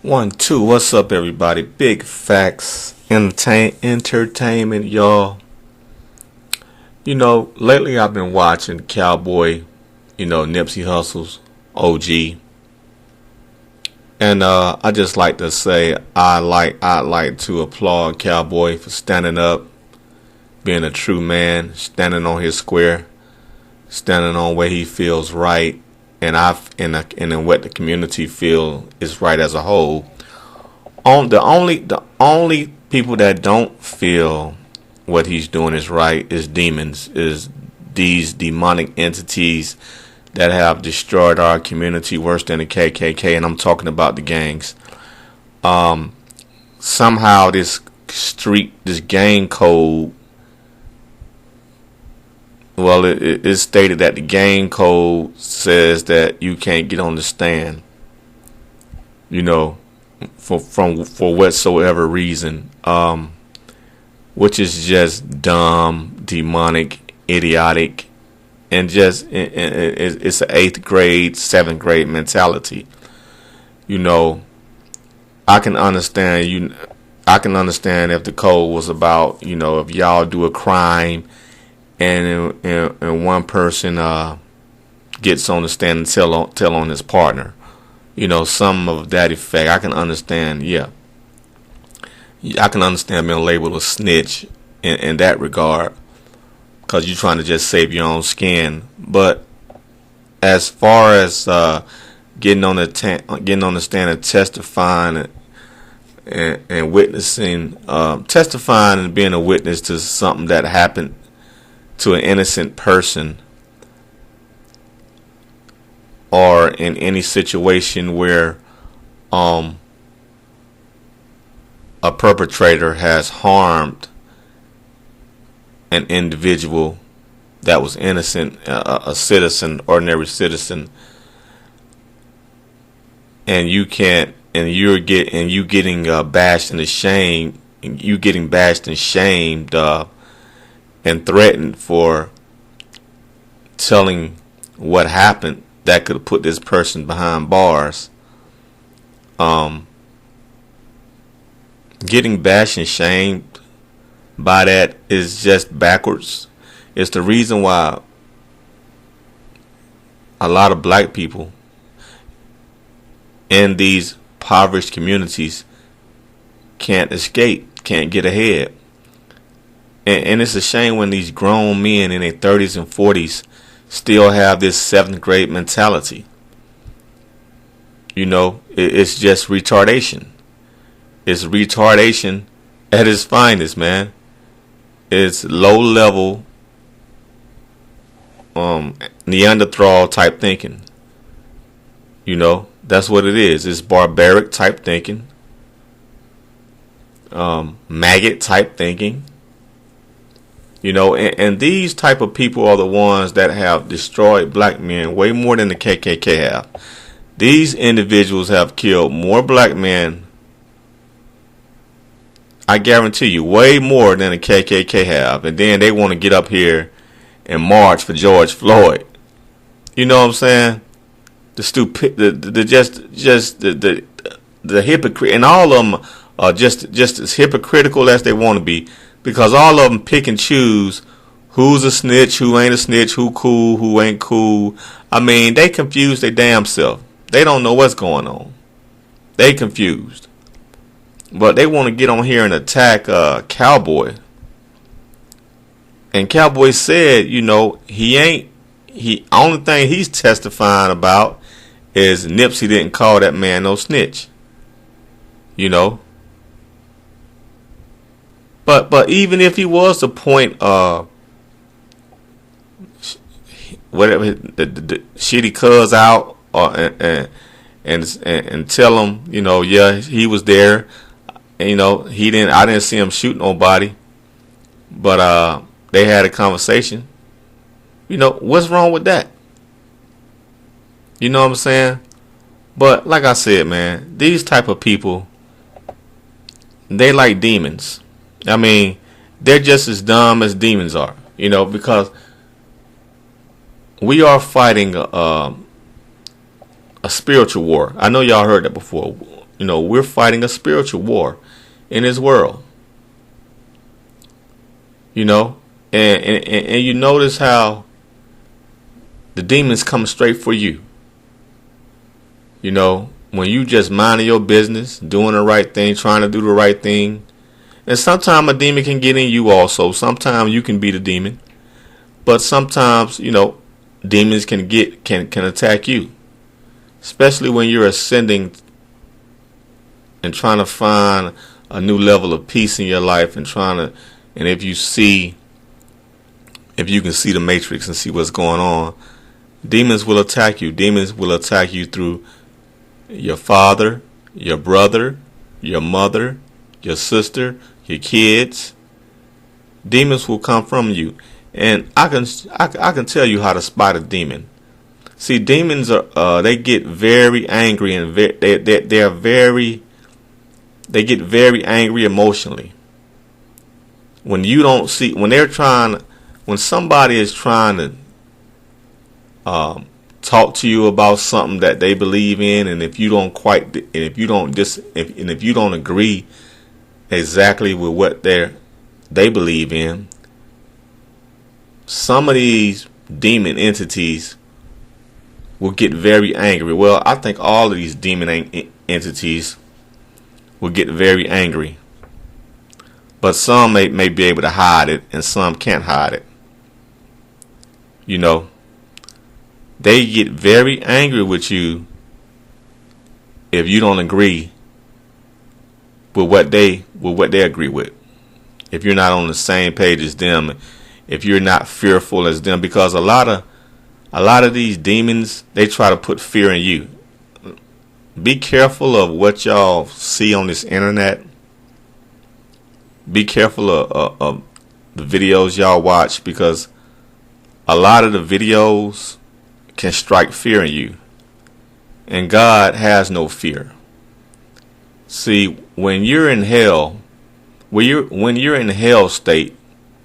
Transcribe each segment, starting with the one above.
One, two. What's up, everybody? Big facts, entertainment, y'all. Lately I've been watching Cowboy, Nipsey Hussle's OG, and I just like to say I like to applaud Cowboy for standing up, being a true man, standing on his square, standing on where he feels right, and what the community feel is right as a whole. The only people that don't feel what he's doing is right is demons, is these demonic entities that have destroyed our community worse than the KKK, and I'm talking about the gangs. Somehow this gang code. Well, it's stated that the gang code says that you can't get on the stand, for whatsoever reason, which is just dumb, demonic, idiotic, and just it's an 8th grade, 7th grade mentality. I can understand I can understand if the code was about if y'all do a crime and one person gets on the stand and tell on his partner, some of that effect. I can understand. Yeah, I can understand being labeled a snitch in that regard, because you're trying to just save your own skin. But as far as getting on the stand and testifying and witnessing, testifying and being a witness to something that happened to an innocent person, or in any situation where a perpetrator has harmed an individual that was innocent, a citizen, ordinary citizen, and you getting bashed and ashamed, you getting bashed and shamed and threatened for telling what happened that could put this person behind bars. Getting bashed and shamed by that is just backwards. It's the reason why a lot of black people in these impoverished communities can't escape, can't get ahead. And it's a shame when these grown men in their 30s and 40s still have this 7th grade mentality. It's just retardation. It's retardation at its finest, man. It's low level Neanderthal type thinking. That's what it is. It's barbaric type thinking. Maggot type thinking. And these type of people are the ones that have destroyed black men way more than the KKK have. These individuals have killed more black men, I guarantee you, way more than the KKK have. And then they want to get up here and march for George Floyd. You know what I'm saying? The hypocrite, and all of them are just as hypocritical as they want to be. Because all of them pick and choose who's a snitch, who ain't a snitch, who cool, who ain't cool. I mean, they confused their damn self. They don't know what's going on. They confused. But they want to get on here and attack Cowboy. And Cowboy said, only thing he's testifying about is Nipsey didn't call that man no snitch. But even if he was to point whatever the shitty cuz out and tell him, yeah, he was there, I didn't see him shoot nobody, but they had a conversation. What's wrong with that? You know what I'm saying? But like I said, man, these type of people, they like demons. I mean, they're just as dumb as demons are, because we are fighting a spiritual war. I know y'all heard that before. we're fighting a spiritual war in this world. And you notice how the demons come straight for you. When you just minding your business, doing the right thing, trying to do the right thing. And sometimes a demon can get in you also. Sometimes you can be the demon. But sometimes, demons can attack you. Especially when you're ascending and trying to find a new level of peace in your life and if you can see the matrix and see what's going on, demons will attack you. Demons will attack you through your father, your brother, your mother, your sister, your kids. Demons will come from you. And I can tell you how to spot a demon. See, demons they get very angry and they get very angry emotionally. When somebody is trying to talk to you about something that they believe in, and if you don't agree exactly with what they believe in, some of these demon entities will get very angry. Well, I think all of these demon entities will get very angry. But some may be able to hide it, and some can't hide it. They get very angry with you if you don't agree with what they agree with. If you're not on the same page as them, if you're not fearful as them, because a lot of these demons, they try to put fear in you. Be careful of what y'all see on this internet. Be careful of the videos y'all watch, because a lot of the videos can strike fear in you. And God has no fear. See, when you're in hell, when you're in the hell state,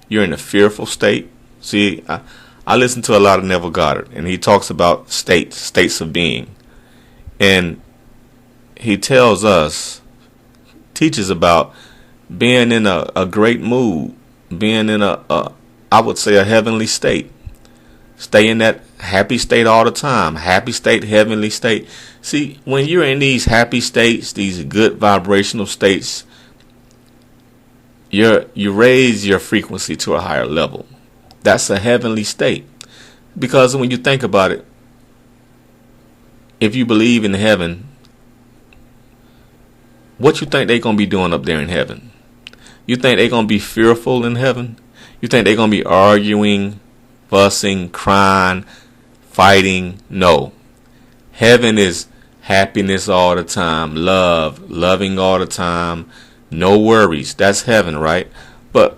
you're in a fearful state. See, I listen to a lot of Neville Goddard, and he talks about states of being. And he teaches about being in a great mood, being in I would say a heavenly state. Stay in that happy state all the time. Happy state, heavenly state. See, when you're in these happy states, these good vibrational states, you raise your frequency to a higher level. That's a heavenly state. Because when you think about it, if you believe in heaven, what you think they're going to be doing up there in heaven? You think they're going to be fearful in heaven? You think they're going to be arguing, fussing, crying, fighting? No. Heaven is happiness all the time, loving all the time, no worries. That's heaven, right? But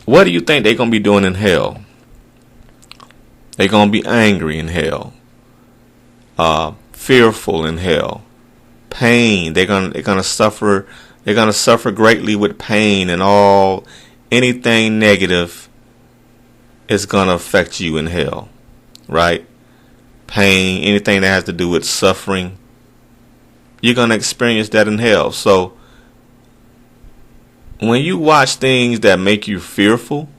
what do you think they're going to be doing in hell? They're going to be angry in hell, fearful in hell, pain. They're gonna suffer. They're gonna suffer greatly with pain, and anything negative is gonna affect you in hell, right? Pain, anything that has to do with suffering, you're gonna experience that in hell. So when you watch things that make you fearful,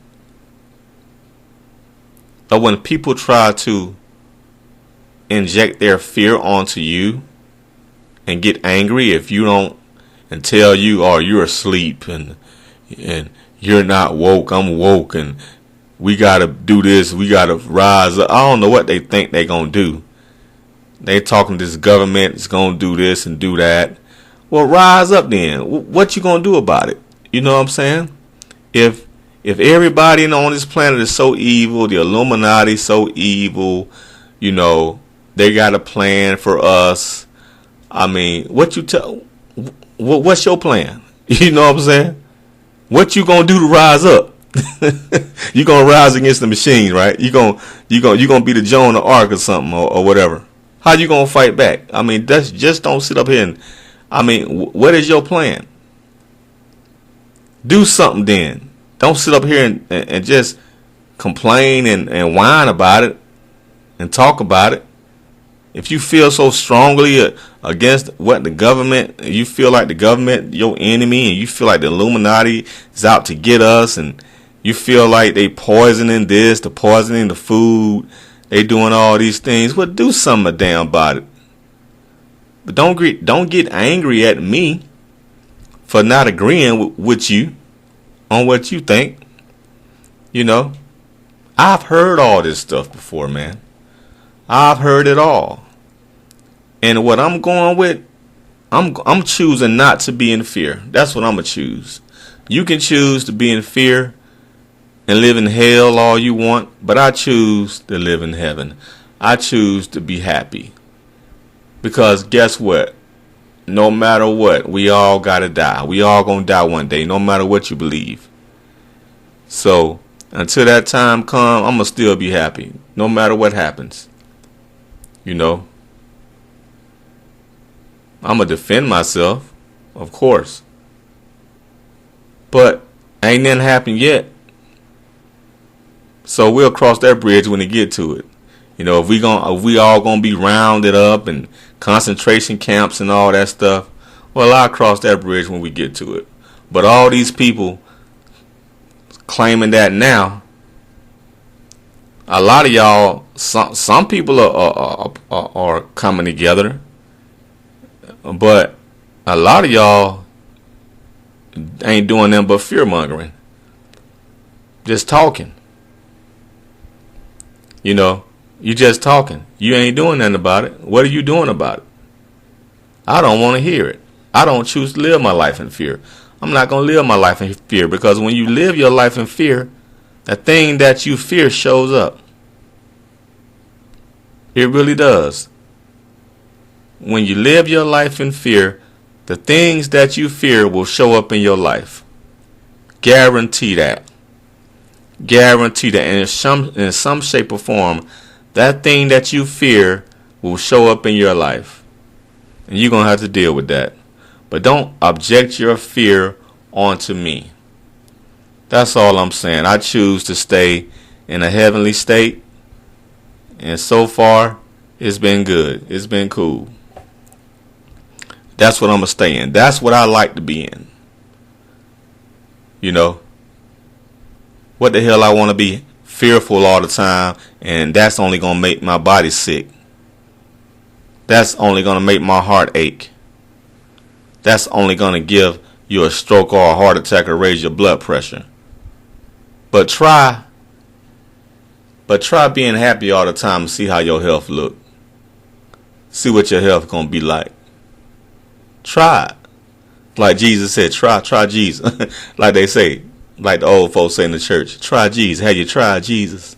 or when people try to inject their fear onto you and get angry if you don't, and tell you, oh, you're asleep and you're not woke, I'm woke, and we gotta do this, we gotta rise up. I don't know what they think they gonna do. They talking this government is gonna do this and do that. Well, rise up then. What you gonna do about it? You know what I'm saying? If everybody on this planet is so evil, the Illuminati so evil, they got a plan for us. I mean, what's your plan? You know what I'm saying? What you gonna do to rise up? You gonna rise against the machines, right? You gonna be the Joan of Arc or something or whatever. How you gonna fight back? I mean, just don't sit up here and, what is your plan? Do something then. Don't sit up here and just complain and whine about it and talk about it. if you feel so strongly against what the government, you feel like the government your enemy, and you feel like the Illuminati is out to get us, and you feel like they poisoning this, the poisoning the food, they doing all these things, well, do something damn about it. But don't get angry at me for not agreeing with you on what you think. You know, I've heard all this stuff before, man. I've heard it all. And what I'm going with, I'm choosing not to be in fear. That's what I'm going to choose. You can choose to be in fear and live in hell all you want, but I choose to live in heaven. I choose to be happy. Because guess what? No matter what, we all got to die. We all going to die one day, no matter what you believe. So, until that time come, I'm going to still be happy, no matter what happens. You know, I'm going to defend myself, of course. But ain't nothing happened yet. So we'll cross that bridge when we get to it. You know, if we all gonna be rounded up and concentration camps and all that stuff, well, I'll cross that bridge when we get to it. But all these people claiming that now, a lot of y'all, some people are coming together, but a lot of y'all ain't doing nothing but fear mongering, just talking. You know, you just talking. You ain't doing nothing about it. What are you doing about it? I don't want to hear it. I don't choose to live my life in fear. I'm not going to live my life in fear, because when you live your life in fear, the thing that you fear shows up. It really does. When you live your life in fear, the things that you fear will show up in your life. Guarantee that. Guarantee that in some shape or form, that thing that you fear will show up in your life. And you're going to have to deal with that. But don't object your fear onto me. That's all I'm saying. I choose to stay in a heavenly state. And so far, it's been good. It's been cool. That's what I'm going to stay in. That's what I like to be in. You know. What the hell I want to be fearful all the time, and that's only going to make my body sick. That's only going to make my heart ache. That's only going to give you a stroke or a heart attack or raise your blood pressure. But try being happy all the time and see how your health look. See what your health going to be like. Try it. Like Jesus said, try Jesus. Like they say. Like the old folks say in the church, try Jesus. Have you tried Jesus?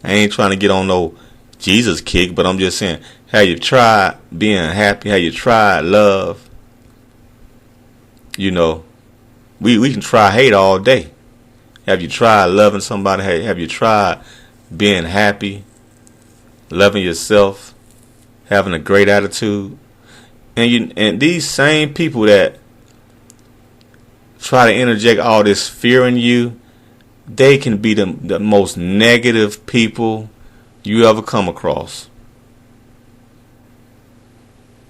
I ain't trying to get on no Jesus kick, but I'm just saying, have you tried being happy? Have you tried love? You know, we can try hate all day. Have you tried loving somebody? Have you tried being happy, loving yourself, having a great attitude? And these same people that try to interject all this fear in you, they can be the most negative people you ever come across.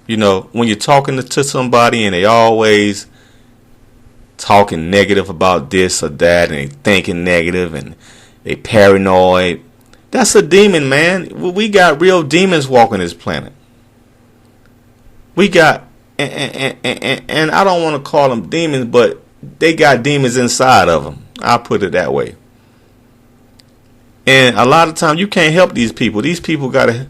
You know, when you're talking to somebody and they always talking negative about this or that, and they thinking negative and they paranoid, that's a demon, man. We got real demons walking this planet. We got, and I don't want to call them demons, but they got demons inside of them. I'll put it that way. And a lot of times you can't help these people. These people gotta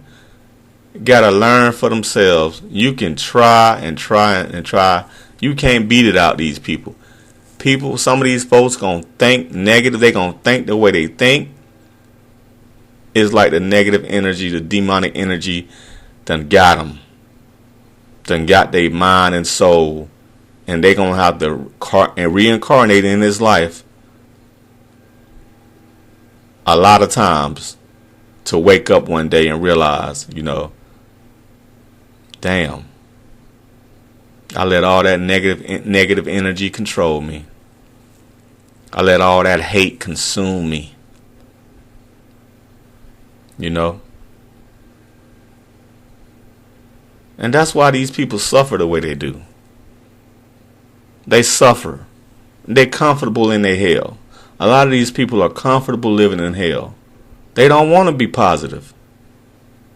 learn for themselves. You can try and try and try. You can't beat it out these people. Some of these folks gonna think negative. They gonna think the way they think. It's like the negative energy, the demonic energy, done got them. Done got their mind and soul. And they going to have to reincarnate in this life a lot of times to wake up one day and realize, you know, damn, I let all that negative energy control me. I let all that hate consume me. You know? And that's why these people suffer the way they do. They suffer. They're comfortable in their hell. A lot of these people are comfortable living in hell. They don't want to be positive.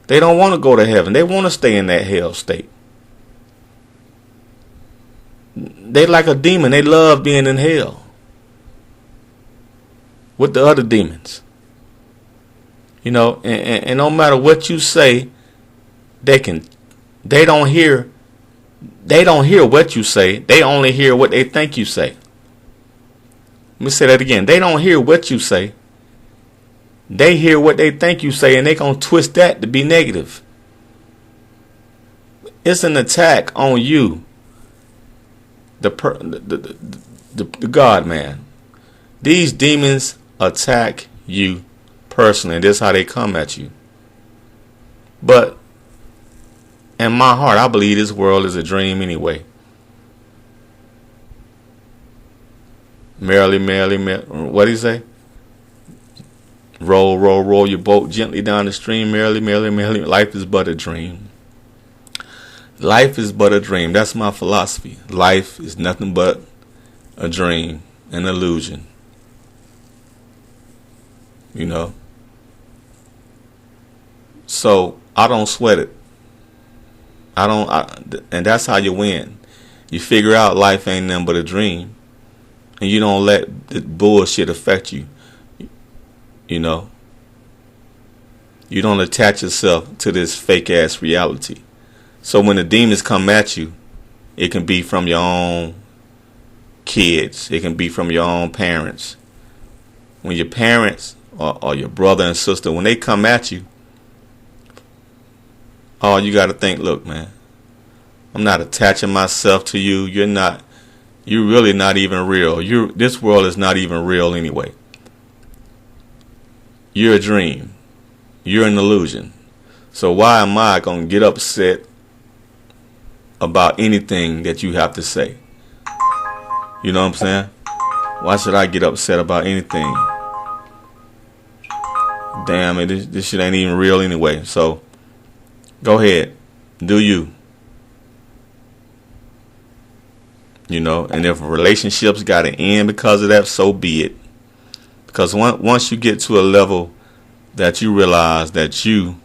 They don't want to go to heaven. They want to stay in that hell state. They like a demon. They love being in hell with the other demons. You know, and no matter what you say, they don't hear what you say. They only hear what they think you say. Let me say that again. They don't hear what you say. They hear what they think you say, and they gonna twist that to be negative. It's an attack on you, the God man. These demons attack you personally, and this is how they come at you. But in my heart, I believe this world is a dream anyway. Merrily, merrily, what do you say? Roll, roll, roll your boat gently down the stream. Merrily, merrily, merrily. Life is but a dream. Life is but a dream. That's my philosophy. Life is nothing but a dream, an illusion. You know? So, I don't sweat it. And that's how you win. You figure out life ain't nothing but a dream. And you don't let the bullshit affect you. You know, you don't attach yourself to this fake ass reality. So when the demons come at you, it can be from your own kids. It can be from your own parents. When your parents or your brother and sister, when they come at you, oh, you got to think, look, man, I'm not attaching myself to you. You're really not even real. This world is not even real anyway. You're a dream. You're an illusion. So why am I going to get upset about anything that you have to say? You know what I'm saying? Why should I get upset about anything? Damn it, this shit ain't even real anyway. So go ahead. Do you. You know, and if relationships got to end because of that, so be it. Because once you get to a level that you realize that you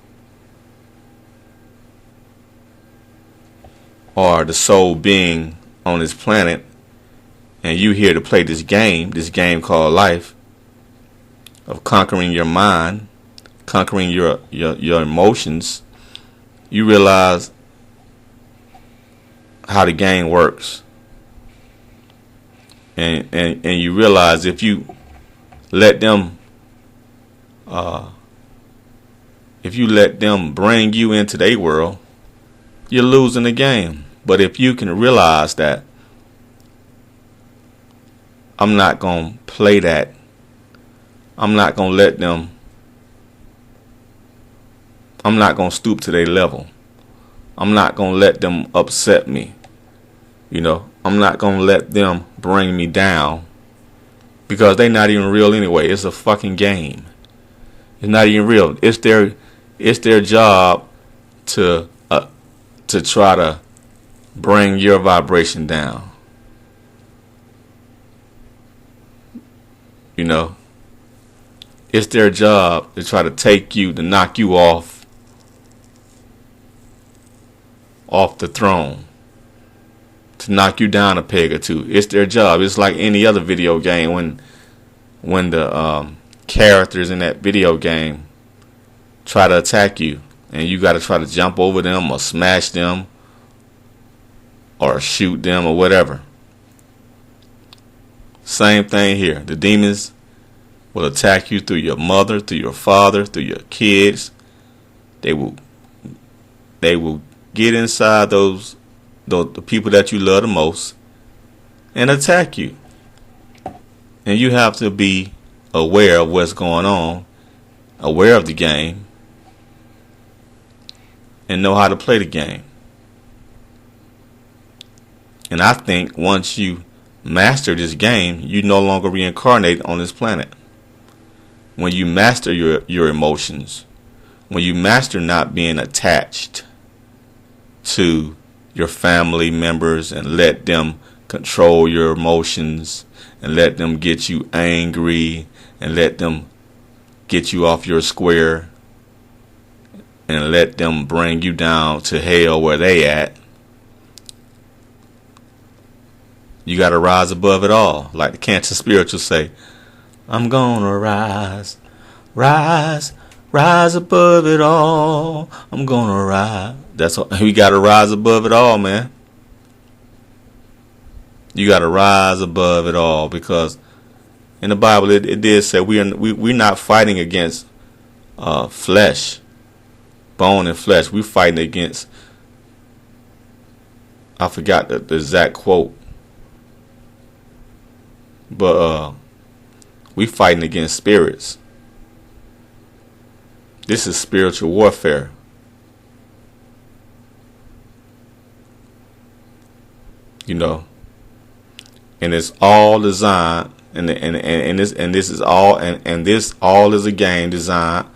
are the sole being on this planet, and you here to play this game called life, of conquering your mind, conquering your emotions, you realize how the game works. And you realize if you let them bring you into their world, you're losing the game. But if you can realize that I'm not going to play that, I'm not going to let them, I'm not going to stoop to their level. I'm not going to let them upset me. You know, I'm not going to let them bring me down, because they're not even real anyway. It's a fucking game. It's not even real. It's their job to try to bring your vibration down. You know, it's their job to try to take you, to knock you off the throne, to knock you down a peg or two. It's their job. It's like any other video game when the characters in that video game try to attack you, and you got to try to jump over them or smash them or shoot them or whatever. Same thing here. The demons will attack you through your mother, through your father, through your kids. They will get inside the people that you love the most and attack you. And you have to be aware of what's going on, aware of the game, and know how to play the game. And I think once you master this game, you no longer reincarnate on this planet. When you master your emotions, when you master not being attached, to your family members and let them control your emotions and let them get you angry and let them get you off your square and let them bring you down to hell where they at. You got to rise above it all. Like the Cancer Spirituals say, I'm gonna rise, rise, rise above it all. I'm gonna rise. That's what we got to rise above it all, man. You got to rise above it all, because in the Bible it did say we're not fighting against flesh, bone and flesh. We're fighting against, I forgot the exact quote, but we fighting against spirits. This is spiritual warfare. You know, and it's all designed, and this is all, and this all is a game designed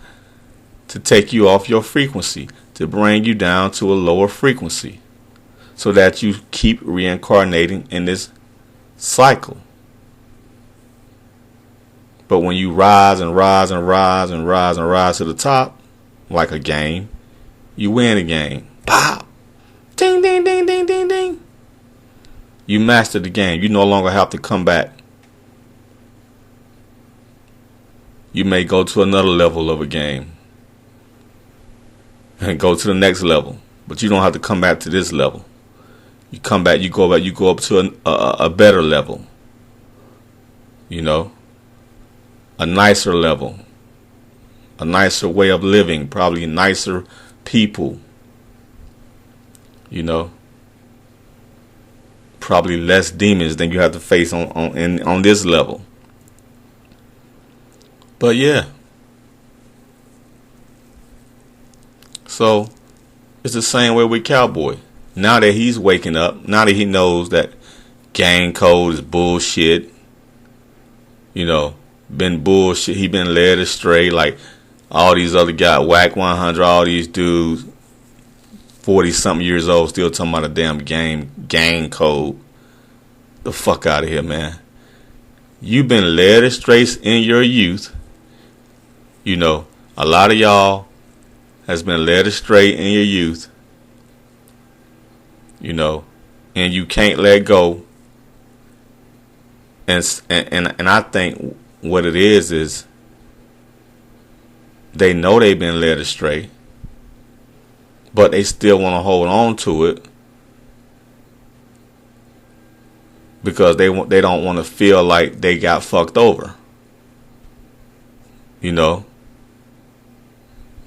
to take you off your frequency, to bring you down to a lower frequency, so that you keep reincarnating in this cycle. But when you rise and rise and rise and rise and rise to the top, like a game, you win a game. Pop! Ding, ding, ding, ding, ding, ding. You master the game. You no longer have to come back. You may go to another level of a game and go to the next level, but you don't have to come back to this level. You come back, you go up to a better level. You know, a nicer level, a nicer way of living, probably nicer people. You know, probably less demons than you have to face on this level. But yeah, so it's the same way with Cowboy. Now that he's waking up, now that he knows that gang code is bullshit, you know, been bullshit, he been led astray like all these other guys, Whack 100, all these dudes, 40-something years old, still talking about a damn gang code. The fuck out of here, man. You've been led astray in your youth. You know, a lot of y'all has been led astray in your youth. You know, and you can't let go. And I think what it is they know they've been led astray, but they still want to hold on to it because they don't want to feel like they got fucked over. You know,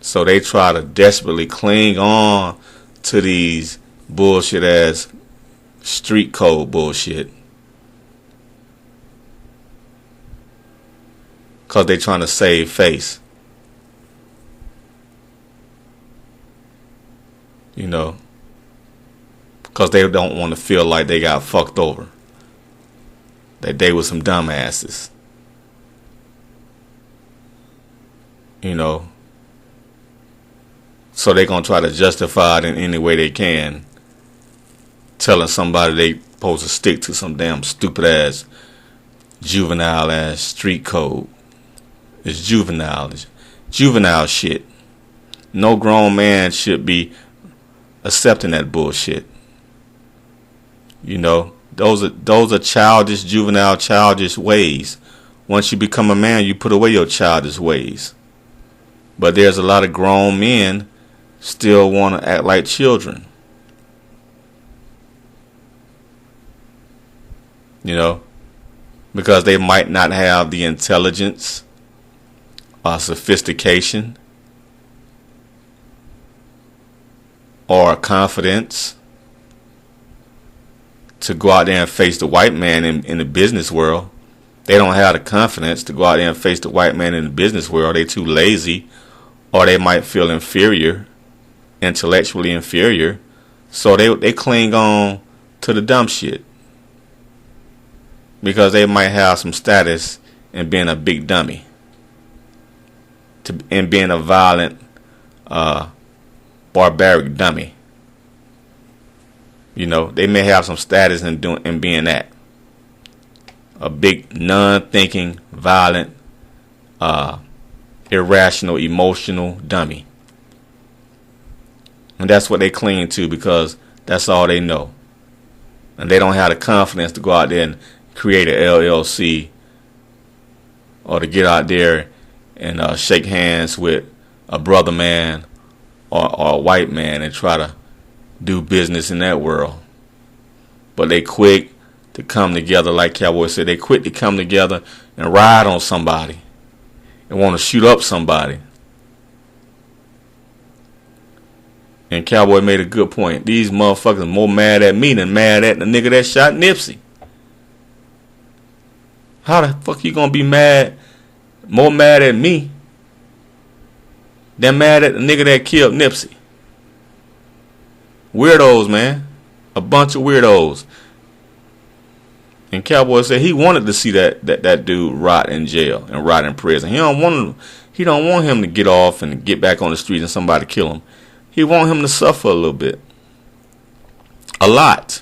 so they try to desperately cling on to these bullshit ass street code bullshit, because they trying to save face. You know, because they don't want to feel like they got fucked over, that they were some dumbasses. You know, so they gonna try to justify it in any way they can, telling somebody they supposed to stick to some damn stupid ass juvenile ass street code. It's juvenile. It's juvenile shit. No grown man should be accepting that bullshit. You know, those are childish, juvenile, childish ways. Once you become a man, you put away your childish ways. But there's a lot of grown men still want to act like children. You know, because they might not have the intelligence or sophistication or confidence to go out there and face the white man in the business world. They don't have the confidence to go out there and face the white man in the business world. They're too lazy, or they might feel inferior, intellectually inferior. So they cling on to the dumb shit because they might have some status in being a big dummy, and being a violent, barbaric dummy. They may have some status in being that. A big, non-thinking, violent, irrational, emotional dummy. And that's what they cling to because that's all they know. And they don't have the confidence to go out there and create an LLC or to get out there and shake hands with a brother man or a white man and try to do business in that world. But they quick to come together, like Cowboy said. They quick to come together and ride on somebody and want to shoot up somebody. And Cowboy made a good point. These motherfuckers are more mad at me than mad at the nigga that shot Nipsey. How the fuck you gonna be more mad at me than mad at the nigga that killed Nipsey? Weirdos, man. A bunch of weirdos. And Cowboy said he wanted to see that dude rot in jail and rot in prison. He don't want him to get off and get back on the street and somebody kill him. He want him to suffer a little bit. A lot.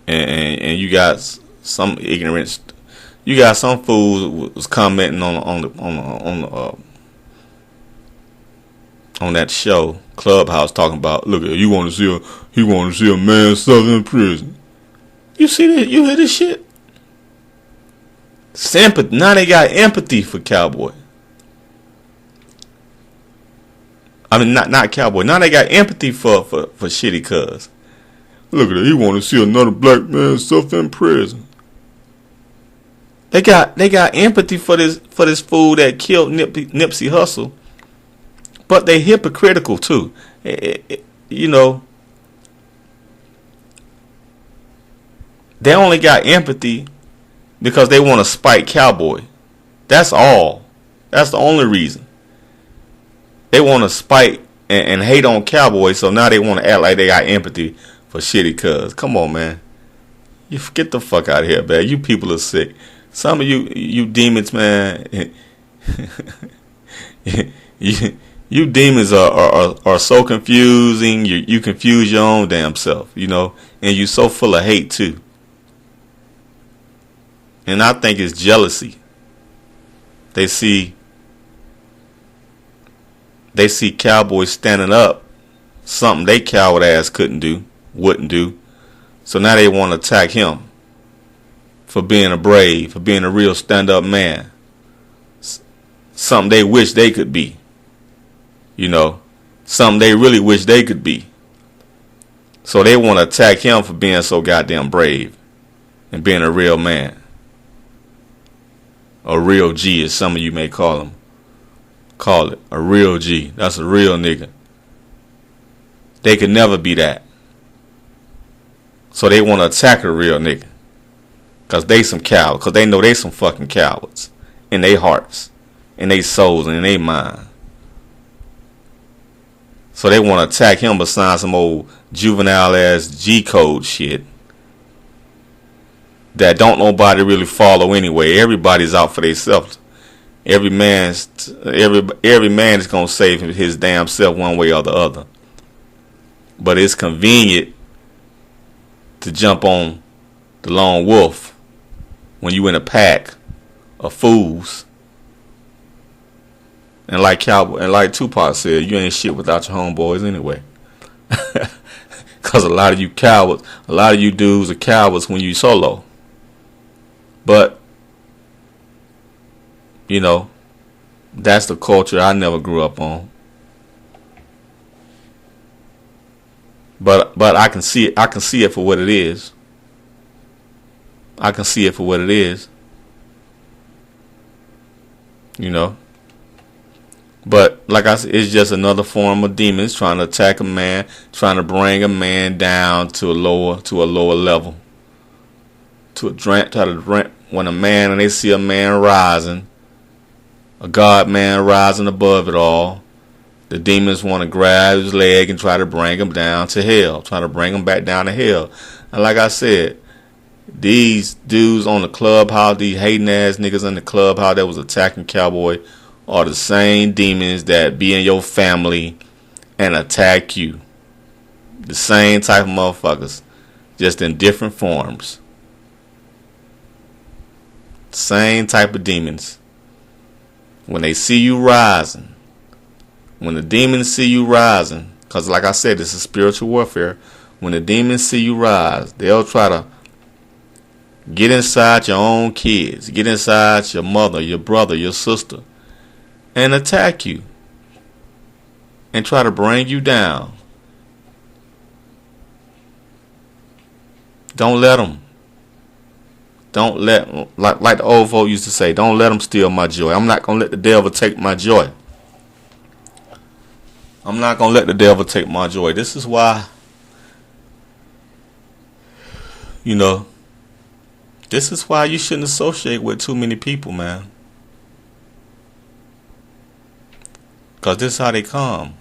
And you got some ignorance. You got some fools was commenting on that show Clubhouse talking about, look, he want to see a man suffer in prison. You see that? You hear this shit? Sympathy. Now they got empathy for Cowboy. I mean, not Cowboy. Now they got empathy for shitty cuz. Look at it. He want to see another black man suffer in prison. They got empathy for this fool that killed Nipsey Hussle. But they hypocritical too. They only got empathy because they want to spite Cowboy. That's all. That's the only reason. They want to spite and hate on Cowboy, so now they want to act like they got empathy for shitty cuz. Come on, man. You get the fuck out of here, man. You people are sick. Some of you demons, man. You demons are so confusing. You confuse your own damn self, and you so full of hate too. And I think it's jealousy. They see Cowboy standing up, something they coward ass wouldn't do. So now they want to attack him for being for being a real stand-up man. Something they wish they could be. Something they really wish they could be. So they want to attack him for being so goddamn brave and being a real man. A real G, as some of you may call it. A real G. That's a real nigga. They could never be that. So they want to attack a real nigga. Because they some cowards. Because they know they some fucking cowards. In their hearts. In their souls. And in their mind. So they want to attack him beside some old juvenile ass G-code shit. That don't nobody really follow anyway. Everybody's out for themselves. Every man is gonna save his damn self one way or the other. But it's convenient to jump on the lone wolf when you in a pack of fools. And like Tupac said, you ain't shit without your homeboys anyway. Cause a lot of you cowards, a lot of you dudes are cowards when you solo. But that's the culture I never grew up on. But I can see it for what it is. I can see it for what it is. But like I said, it's just another form of demons trying to attack a man, trying to bring a man down to a lower level. When a man and they see a man rising, a God man rising above it all, the demons want to grab his leg and try to bring him down to hell, try to bring him back down to hell. And like I said, these dudes on the clubhouse, these hating ass niggas in the clubhouse that was attacking Cowboy, are the same demons that be in your family and attack you. The same type of motherfuckers, just in different forms. Same type of demons. When they see you rising, when the demons see you rising, because like I said, this is spiritual warfare. When the demons see you rise, they'll try to get inside your own kids, get inside your mother, your brother, your sister, and attack you and try to bring you down. Don't let them. Don't let, like the old folk used to say, don't let them steal my joy. I'm not going to let the devil take my joy. I'm not going to let the devil take my joy. This is why, this is why you shouldn't associate with too many people, man. Because this is how they come.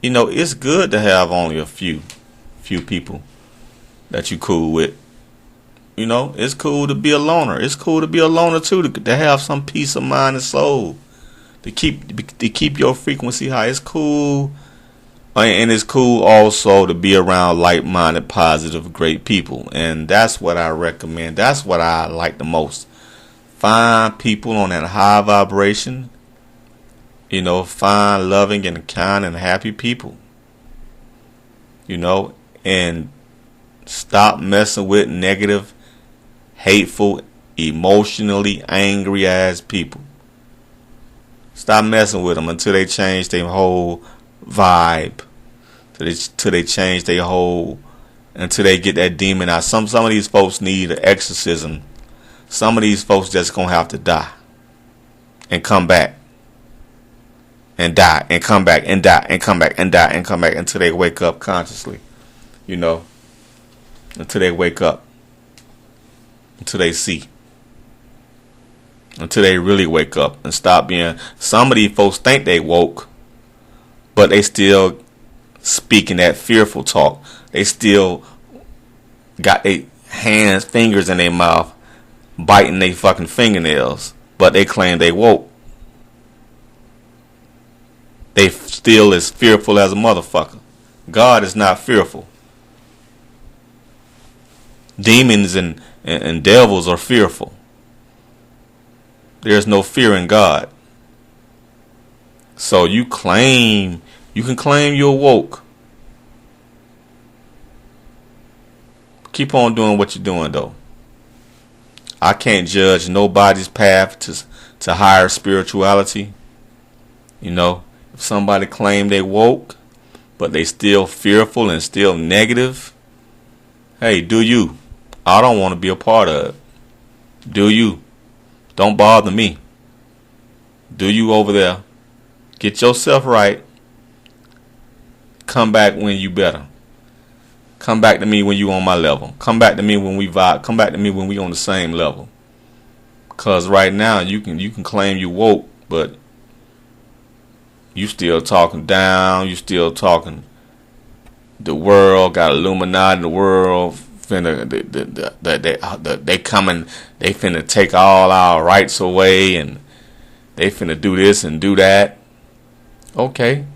It's good to have only a few people that you cool with. It's cool to be a loner. It's cool to be a loner too, to have some peace of mind and soul, to keep your frequency high. It's cool, and it's cool also to be around like-minded, positive, great people, and that's what I recommend. That's what I like the most. Find people on that high vibration. Find loving and kind and happy people. And stop messing with negative, hateful, emotionally angry ass people. Stop messing with them until they change their whole vibe. Until they change their whole, until they get that demon out. Some of these folks need an exorcism. Some of these folks just gonna have to die and come back and die and come back and die and come back and die and come back until they wake up consciously. Until they wake up. Until they see. Until they really wake up and stop being. Some of these folks think they woke, but they still speaking that fearful talk. They still got their hands, fingers in their mouth, biting their fucking fingernails, but they claim they woke. They still as fearful as a motherfucker. God is not fearful. Demons and devils are fearful. There's no fear in God. So you can claim you're woke. Keep on doing what you're doing though. I can't judge nobody's path to higher spirituality. If somebody claim they woke, but they still fearful and still negative, hey, do you? I don't want to be a part of it. Do you? Don't bother me. Do you over there? Get yourself right. Come back when you better. Come back to me when you on my level. Come back to me when we vibe. Come back to me when we on the same level. Cause right now you can claim you woke, but you still talking down. You still talking. The world got Illuminati. The world finna they coming. They finna take all our rights away, and they finna do this and do that. Okay.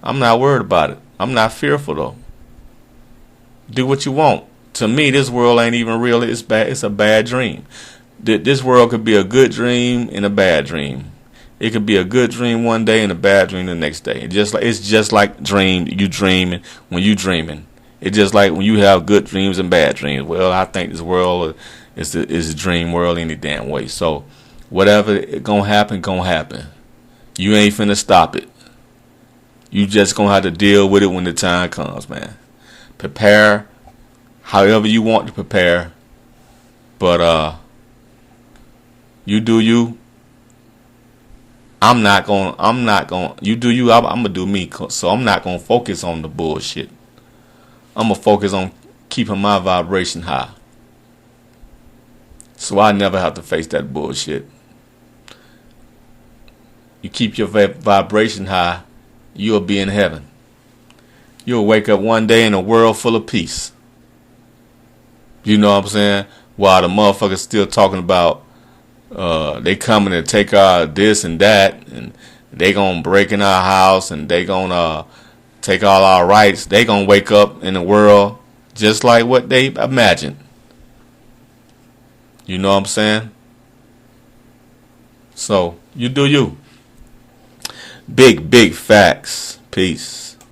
I'm not worried about it. I'm not fearful though. Do what you want. To me, this world ain't even real. It's bad. It's a bad dream. This world could be a good dream and a bad dream. It could be a good dream one day and a bad dream the next day. It's just like you dreaming when you dreaming. It's just like when you have good dreams and bad dreams. Well, I think this world is a dream world any damn way. So whatever it gonna happen. You ain't finna stop it. You just gonna have to deal with it when the time comes, man. Prepare however you want to prepare, but you do you. I'm not going. You do you. I'm gonna do me. So I'm not gonna focus on the bullshit. I'm gonna focus on keeping my vibration high, so I never have to face that bullshit. You keep your vibration high, you'll be in heaven. You'll wake up one day in a world full of peace. You know what I'm saying? While the motherfuckers still talking about they coming to take this and that, and they gonna break in our house and they gonna take all our rights. They gonna wake up in the world just like what they imagined. You know what I'm saying? So you do you. Big facts. Peace.